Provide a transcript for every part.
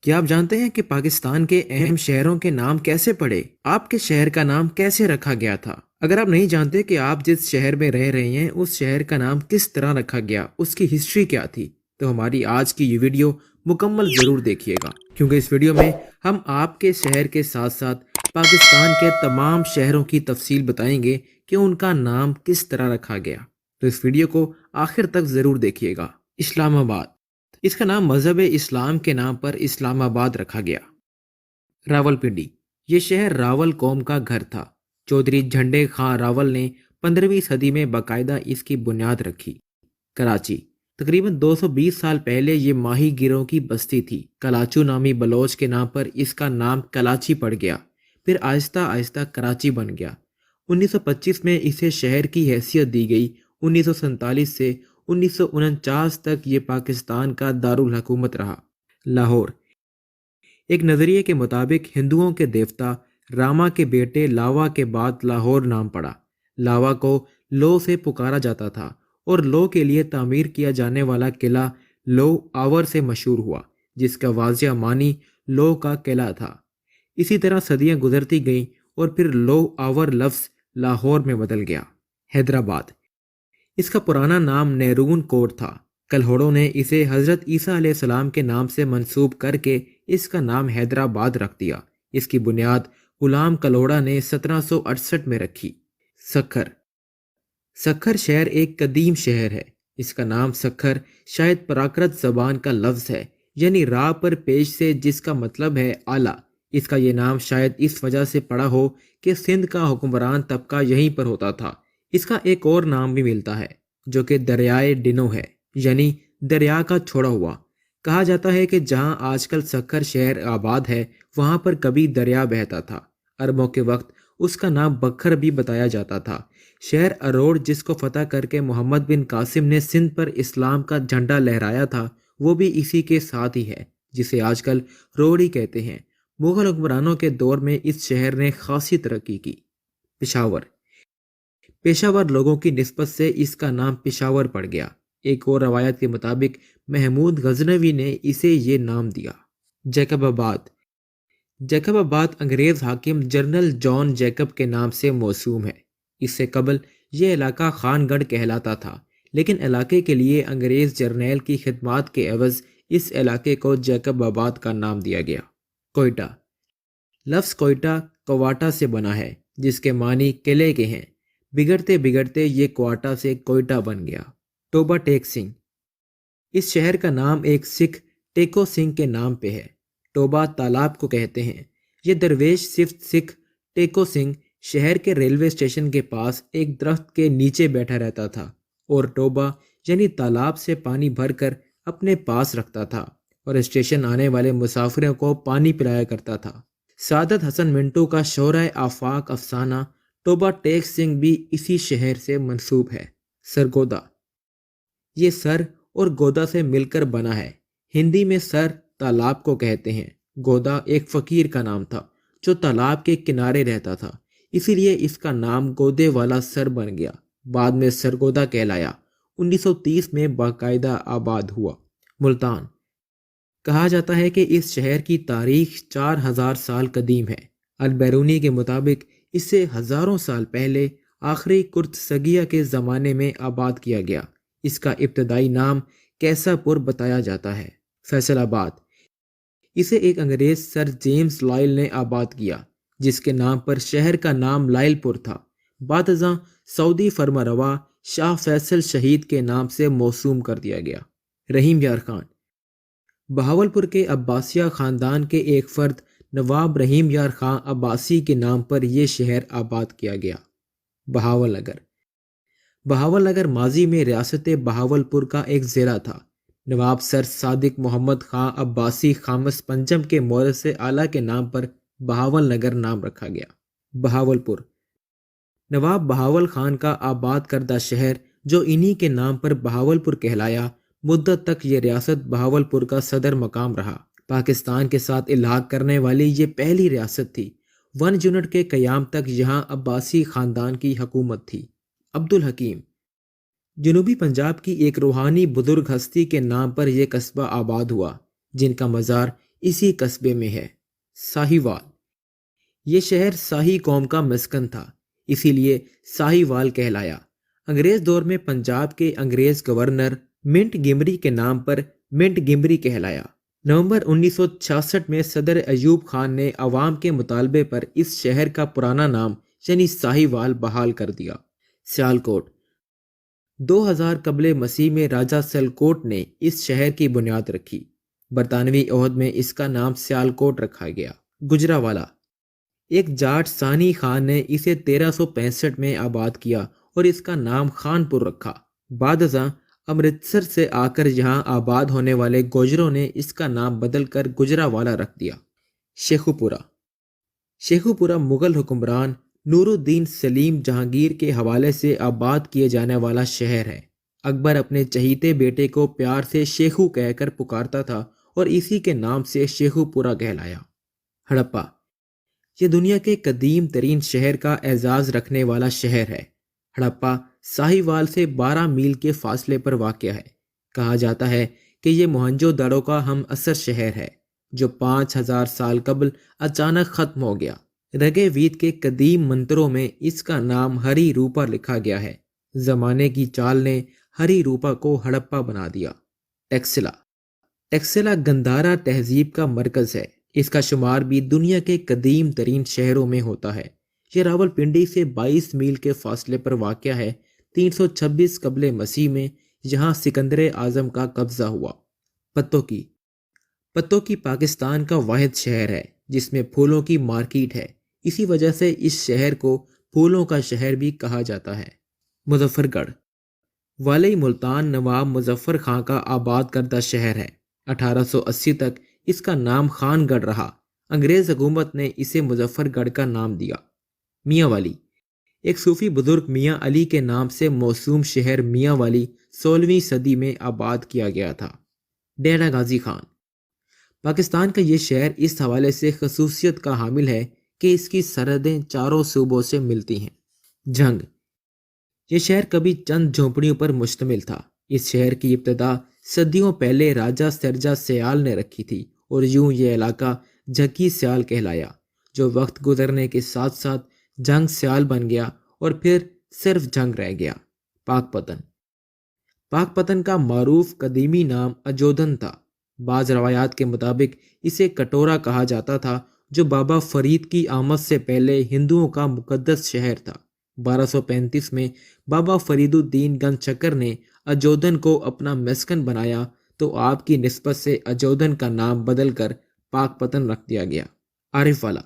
کیا آپ جانتے ہیں کہ پاکستان کے اہم شہروں کے نام کیسے پڑے؟ آپ کے شہر کا نام کیسے رکھا گیا تھا؟ اگر آپ نہیں جانتے کہ آپ جس شہر میں رہ رہے ہیں اس شہر کا نام کس طرح رکھا گیا، اس کی ہسٹری کیا تھی، تو ہماری آج کی یہ ویڈیو مکمل ضرور دیکھیے گا، کیونکہ اس ویڈیو میں ہم آپ کے شہر کے ساتھ ساتھ پاکستان کے تمام شہروں کی تفصیل بتائیں گے کہ ان کا نام کس طرح رکھا گیا۔ تو اس ویڈیو کو آخر تک ضرور دیکھیے گا۔ اسلام آباد، اس کا نام مذہب اسلام کے نام پر اسلام آباد رکھا گیا۔ راول پنڈی، یہ شہر راول قوم کا گھر تھا۔ چودھری جھنڈے خان راول نے 15ویں صدی میں باقاعدہ اس کی بنیاد رکھی۔ کراچی، تقریباً 220 سال پہلے یہ ماہی گیروں کی بستی تھی۔ کلاچو نامی بلوچ کے نام پر اس کا نام کلاچی پڑ گیا، پھر آہستہ آہستہ کراچی بن گیا۔ 1925 میں اسے شہر کی حیثیت دی گئی۔ 1947 سے 1949 تک یہ پاکستان کا دارالحکومت رہا۔ لاہور، ایک نظریے کے مطابق ہندوؤں کے دیوتا راما کے بیٹے لاوا کے بعد لاہور نام پڑا۔ لاوا کو لو سے پکارا جاتا تھا اور لو کے لیے تعمیر کیا جانے والا قلعہ لو آور سے مشہور ہوا، جس کا واضح معنی لو کا قلعہ تھا۔ اسی طرح صدیاں گزرتی گئیں اور پھر لو آور لفظ لاہور میں بدل گیا۔ حیدرآباد، اس کا پرانا نام نیرون کوٹ تھا۔ کلہوڑوں نے اسے حضرت عیسیٰ علیہ السلام کے نام سے منسوب کر کے اس کا نام حیدرآباد رکھ دیا۔ اس کی بنیاد غلام کلہوڑا نے 1768 میں رکھی۔ سکھر، سکھر شہر ایک قدیم شہر ہے۔ اس کا نام سکھر شاید پراکرت زبان کا لفظ ہے، یعنی راہ پر پیش سے، جس کا مطلب ہے آلہ۔ اس کا یہ نام شاید اس وجہ سے پڑا ہو کہ سندھ کا حکمران طبقہ یہیں پر ہوتا تھا۔ اس کا ایک اور نام بھی ملتا ہے جو کہ دریائے ڈنو ہے، یعنی دریا کا چھوڑا ہوا۔ کہا جاتا ہے کہ جہاں آج کل سکھر شہر آباد ہے وہاں پر کبھی دریا بہتا تھا۔ عربوں کے وقت اس کا نام بکھر بھی بتایا جاتا تھا۔ شہر اروڑ، جس کو فتح کر کے محمد بن قاسم نے سندھ پر اسلام کا جھنڈا لہرایا تھا، وہ بھی اسی کے ساتھ ہی ہے، جسے آج کل روڑی کہتے ہیں۔ مغل حکمرانوں کے دور میں اس شہر نے خاصی ترقی کی۔ پشاور، پشاور لوگوں کی نسبت سے اس کا نام پشاور پڑ گیا۔ ایک اور روایت کے مطابق محمود غزنوی نے اسے یہ نام دیا۔ جیکب آباد، جیکب آباد انگریز حاکم جنرل جان جیکب کے نام سے موسوم ہے۔ اس سے قبل یہ علاقہ خان گڑھ کہلاتا تھا، لیکن علاقے کے لیے انگریز جرنیل کی خدمات کے عوض اس علاقے کو جیکب آباد کا نام دیا گیا۔ کوئٹہ، لفظ کوئٹہ کواٹا سے بنا ہے، جس کے معنی قلعے کے ہیں۔ بگڑتے بگڑتے یہ کوئٹہ سے کوئٹہ بن گیا۔ ٹوبہ ٹیک سنگھ، اس شہر کا نام ایک سکھ ٹیکو سنگھ کے نام پہ ہے۔ ٹوبہ تالاب کو کہتے ہیں۔ یہ درویش صفت سکھ ٹیکو سنگھ شہر کے ریلوے اسٹیشن کے پاس ایک درخت کے نیچے بیٹھا رہتا تھا اور ٹوبہ یعنی تالاب سے پانی بھر کر اپنے پاس رکھتا تھا اور اسٹیشن آنے والے مسافروں کو پانی پلایا کرتا تھا۔ سعادت حسن منٹو کا شہرۂ آفاق افسانہ ٹوبہ ٹیک سنگھ بھی اسی شہر سے منسوب ہے۔ سرگودا، یہ سر اور گودا سے مل کر بنا ہے۔ ہندی میں سر تالاب کو کہتے ہیں۔ گودا ایک فقیر کا نام تھا جو تالاب کے کنارے رہتا تھا، اسی لیے اس کا نام گودے والا سر بن گیا۔ بعد میں سرگودا کہلایا۔ 1930 میں باقاعدہ آباد ہوا۔ ملتان، کہا جاتا ہے کہ اس شہر کی تاریخ 4000 سال قدیم ہے۔ البیرونی کے مطابق اسے ہزاروں سال پہلے آخری کرتسگیا کے زمانے میں آباد کیا گیا۔ اس کا ابتدائی نام کیسا پور بتایا جاتا ہے۔ فیصل آباد، اسے ایک انگریز سر جیمز لائل نے آباد کیا، جس کے نام پر شہر کا نام لائل پور تھا۔ بعد ازاں سعودی فرمانروا شاہ فیصل شہید کے نام سے موسوم کر دیا گیا۔ رحیم یار خان، بہاولپور کے عباسیہ خاندان کے ایک فرد نواب رحیم یار خان عباسی کے نام پر یہ شہر آباد کیا گیا۔ بہاول نگر، بہاول نگر ماضی میں ریاست بہاولپور کا ایک ضلع تھا۔ نواب سر صادق محمد خان عباسی خامس پنجم کے مورث اعلیٰ کے نام پر بہاول نگر نام رکھا گیا۔ بہاولپور، نواب بہاول خان کا آباد کردہ شہر جو انہی کے نام پر بہاولپور کہلایا، مدت تک یہ ریاست بہاولپور کا صدر مقام رہا۔ پاکستان کے ساتھ الحاق کرنے والی یہ پہلی ریاست تھی۔ 1 یونٹ کے قیام تک یہاں عباسی خاندان کی حکومت تھی۔ عبدالحکیم، جنوبی پنجاب کی ایک روحانی بزرگ ہستی کے نام پر یہ قصبہ آباد ہوا، جن کا مزار اسی قصبے میں ہے، ساہیوال۔ یہ شہر شاہی قوم کا مسکن تھا، اسی لیے ساہیوال کہلایا۔ انگریز دور میں پنجاب کے انگریز گورنر منٹ گمری کے نام پر منٹ گمری کہلایا۔ نومبر 1966 میں صدر ایوب خان نے عوام کے مطالبے پر اس شہر کا پرانا نام یعنی ساہیوال بحال کر دیا۔ سیالکوٹ 2000 قبل مسیح میں راجہ سیالکوٹ نے اس شہر کی بنیاد رکھی۔ برطانوی عہد میں اس کا نام سیالکوٹ رکھا گیا۔ گجراوالا ایک جاٹ ثانی خان نے اسے 1365 میں آباد کیا اور اس کا نام خان پور رکھا۔ بعد ازاں امرتسر سے آ کر یہاں آباد ہونے والے گوجروں نے اس کا نام بدل کر گجراوالا رکھ دیا۔ شیخو پورہ مغل حکمران نور الدین سلیم جہانگیر کے حوالے سے آباد کیے جانے والا شہر ہے۔ اکبر اپنے چہیتے بیٹے کو پیار سے شیخو کہہ کر پکارتا تھا اور اسی کے نام سے شیخو پورہ کہلایا۔ ہڑپا یہ دنیا کے قدیم ترین شہر کا اعزاز رکھنے والا شہر ہے۔ ہڑپا ساہیوال سے 12 میل کے فاصلے پر واقع ہے۔ کہا جاتا ہے کہ یہ موہنجو دڑو کا ہم عصر شہر ہے جو 5000 سال قبل اچانک ختم ہو گیا۔ رگے وید کے قدیم منتروں میں اس کا نام ہری روپا لکھا گیا ہے۔ زمانے کی چال نے ہری روپا کو ہڑپا بنا دیا۔ ٹیکسلا گندھارا تہذیب کا مرکز ہے۔ اس کا شمار بھی دنیا کے قدیم ترین شہروں میں ہوتا ہے۔ یہ راولپنڈی سے 22 میل کے فاصلے پر واقع ہے۔ 326 قبل مسیح میں یہاں سکندر اعظم کا قبضہ ہوا۔ پتوکی پاکستان کا واحد شہر ہے جس میں پھولوں کی مارکیٹ ہے، اسی وجہ سے اس شہر کو پھولوں کا شہر بھی کہا جاتا ہے۔ مظفر گڑھ والی ملتان نواب مظفر خان کا آباد کردہ شہر ہے۔ 1880 تک اس کا نام خان گڑھ رہا۔ انگریز حکومت نے اسے مظفر گڑھ کا نام دیا۔ میاں والی ایک صوفی بزرگ میاں علی کے نام سے موسوم شہر میاں والی 16ویں صدی میں آباد کیا گیا تھا۔ ڈیرہ غازی خان پاکستان کا یہ شہر اس حوالے سے خصوصیت کا حامل ہے کہ اس کی سرحدیں چاروں صوبوں سے ملتی ہیں۔ جنگ یہ شہر کبھی چند جھونپڑیوں پر مشتمل تھا۔ اس شہر کی ابتدا صدیوں پہلے راجہ سرجا سیال نے رکھی تھی اور یوں یہ علاقہ جھکی سیال کہلایا، جو وقت گزرنے کے ساتھ ساتھ جنگ سیال بن گیا اور پھر صرف جنگ رہ گیا۔ پاک پتن کا معروف قدیمی نام اجودھن تھا۔ بعض روایات کے مطابق اسے کٹورا کہا جاتا تھا جو بابا فرید کی آمد سے پہلے ہندوؤں کا مقدس شہر تھا۔ 1235 میں بابا فرید الدین گنج چکر نے اجودھن کو اپنا مسکن بنایا تو آپ کی نسبت سے اجودھن کا نام بدل کر پاک پتن رکھ دیا گیا۔ عارف والا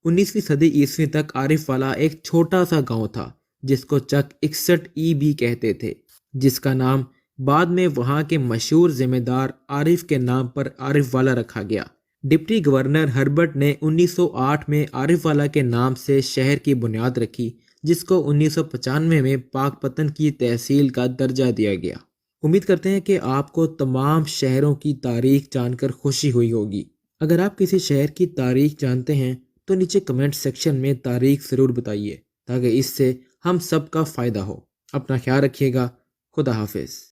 19ویں صدی عیسوی تک عارف والا ایک چھوٹا سا گاؤں تھا جس کو چک 61 بھی کہتے تھے، جس کا نام بعد میں وہاں کے مشہور ذمہ دار عارف کے نام پر عارف والا رکھا گیا۔ ڈپٹی گورنر ہربرٹ نے 1908 میں عارف والا کے نام سے شہر کی بنیاد رکھی، جس کو 1995 میں پاک پتن کی تحصیل کا درجہ دیا گیا۔ امید کرتے ہیں کہ آپ کو تمام شہروں کی تاریخ جان کر خوشی ہوئی ہوگی۔ اگر آپ کسی شہر کی تاریخ جانتے ہیں تو نیچے کمنٹ سیکشن میں تاریخ ضرور بتائیے تاکہ اس سے ہم سب کا فائدہ ہو۔ اپنا خیال رکھیے گا۔ خدا حافظ۔